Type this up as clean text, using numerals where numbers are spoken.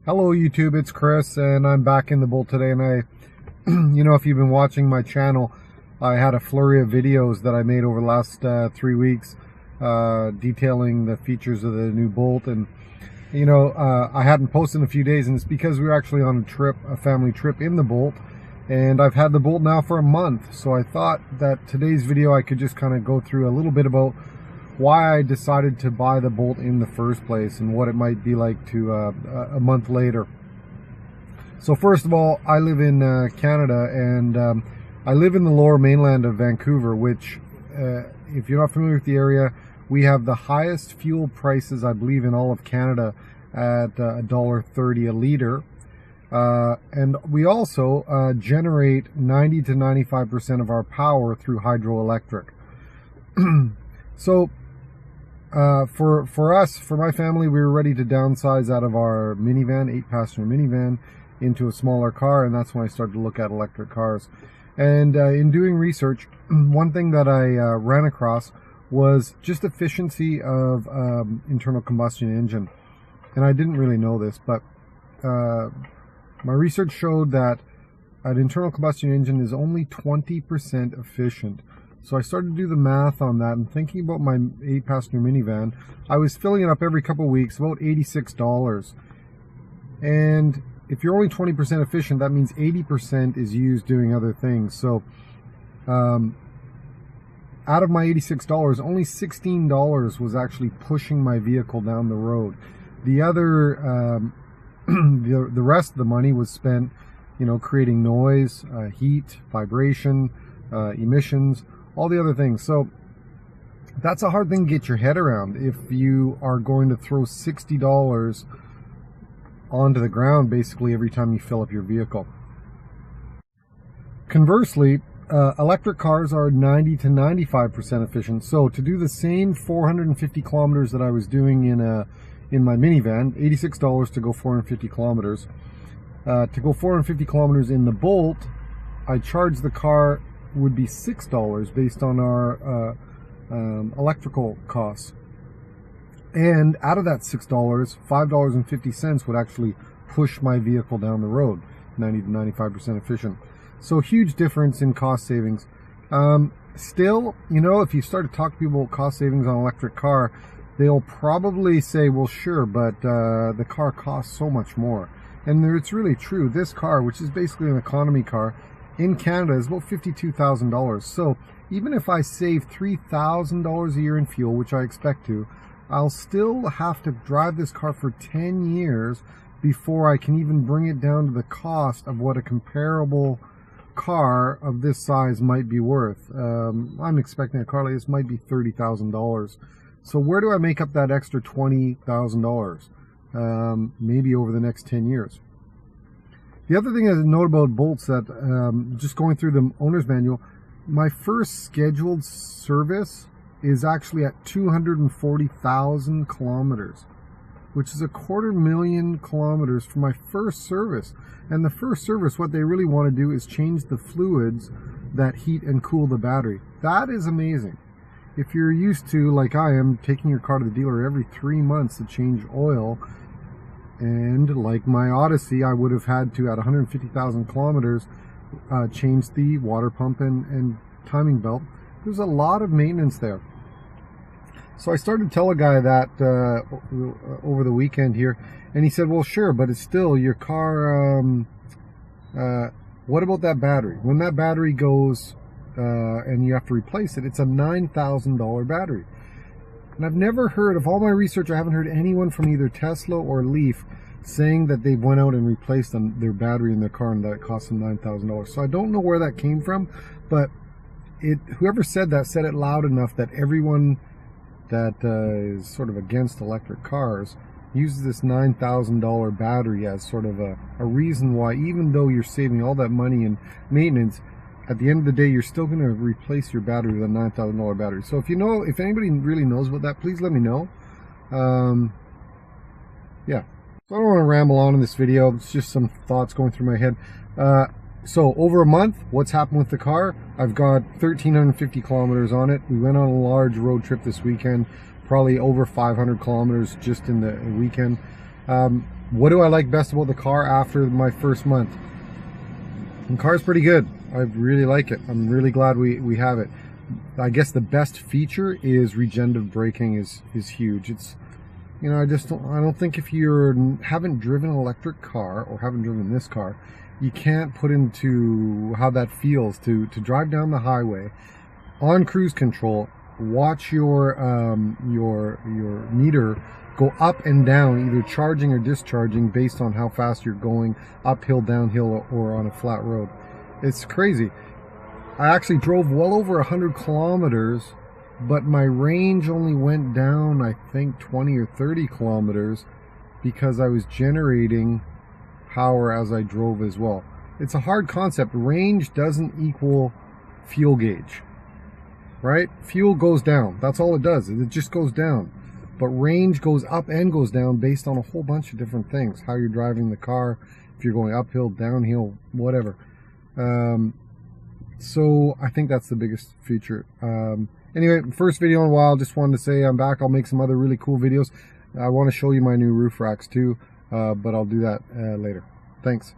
Hello YouTube, it's Chris and I'm back in the Bolt today, and if you've been watching my channel, I had a flurry of videos that I made over the last 3 weeks detailing the features of the new Bolt, and I hadn't posted in a few days, and it's because we were actually on a family trip in the Bolt, and I've had the Bolt now for a month. So I thought that today's video I could just kind of go through a little bit about why I decided to buy the Bolt in the first place and what it might be like to a month later. So first of all, I live in Canada, and I live in the lower mainland of Vancouver, which if you're not familiar with the area, we have the highest fuel prices, I believe, in all of Canada at $1.30 a liter. And we also generate 90 to 95% of our power through hydroelectric. So for us, for my family, we were ready to downsize out of our minivan, 8-passenger minivan, into a smaller car, and that's when I started to look at electric cars. And in doing research, one thing that I ran across was just efficiency of internal combustion engine. And I didn't really know this, but my research showed that an internal combustion engine is only 20% efficient. So I started to do the math on that, and thinking about my 8-passenger minivan, I was filling it up every couple of weeks, about $86. And if you're only 20% efficient, that means 80% is used doing other things. So out of my $86, only $16 was actually pushing my vehicle down the road. The other, the rest of the money was spent, creating noise, heat, vibration, emissions, all the other things. So that's a hard thing to get your head around if you are going to throw $60 onto the ground basically every time you fill up your vehicle. Conversely, electric cars are 90 to 95% efficient. So to do the same 450 kilometers that I was doing in my minivan, $86 to go 450 kilometers. To go 450 kilometers in the Bolt, I charged the car would be $6 based on our electrical costs. And out of that $6, $5.50 would actually push my vehicle down the road, 90 to 95% efficient. So huge difference in cost savings. Still, if you start to talk to people about cost savings on an electric car, they'll probably say, well, sure, but the car costs so much more. And it's really true. This car, which is basically an economy car, in Canada is about $52,000. So even if I save $3,000 a year in fuel, which I expect to, I'll still have to drive this car for 10 years before I can even bring it down to the cost of what a comparable car of this size might be worth. I'm expecting a car like this might be $30,000. So where do I make up that extra $20,000? Maybe over the next 10 years. The other thing I note about Bolts that just going through the owner's manual, my first scheduled service is actually at 240,000 kilometers, which is 250,000 kilometers for my first service. And the first service, what they really want to do is change the fluids that heat and cool the battery. That is amazing. If you're used to, like I am, taking your car to the dealer every 3 months to change oil, and like my Odyssey, I would have had to, at 150,000 kilometers, change the water pump and timing belt. There's a lot of maintenance there. So I started to tell a guy that over the weekend here, and he said, well, sure, but it's still your car. What about that battery? When that battery goes and you have to replace it, it's a $9,000 battery. And I've never heard, of all my research, I haven't heard anyone from either Tesla or Leaf saying that they went out and replaced their battery in their car and that it cost them $9,000. So I don't know where that came from, but whoever said that said it loud enough that everyone that is sort of against electric cars uses this $9,000 battery as sort of a reason why, even though you're saving all that money in maintenance, at the end of the day, you're still going to replace your battery with a $9,000 battery. So if anybody really knows about that, please let me know. Yeah. So I don't want to ramble on in this video. It's just some thoughts going through my head. So over a month, what's happened with the car? I've got 1,350 kilometers on it. We went on a large road trip this weekend, probably over 500 kilometers just in the weekend. What do I like best about the car after my first month? The car's pretty good. I really like it. I'm really glad we have it. I guess the best feature is regenerative braking is huge. It's, you know, I don't think if you haven't driven an electric car or haven't driven this car, you can't put into how that feels to drive down the highway on cruise control, watch your meter go up and down, either charging or discharging based on how fast you're going, uphill, downhill, or on a flat road. It's crazy. I actually drove well over 100 kilometers, but my range only went down, I think, 20 or 30 kilometers because I was generating power as I drove as well. It's a hard concept. Range doesn't equal fuel gauge, right? Fuel goes down. That's all it does. It just goes down. But range goes up and goes down based on a whole bunch of different things. How you're driving the car, if you're going uphill, downhill, whatever. So I think that's the biggest feature. Anyway, first video in a while. Just wanted to say I'm back. I'll make some other really cool videos. I want to show you my new roof racks too, but I'll do that later. Thanks.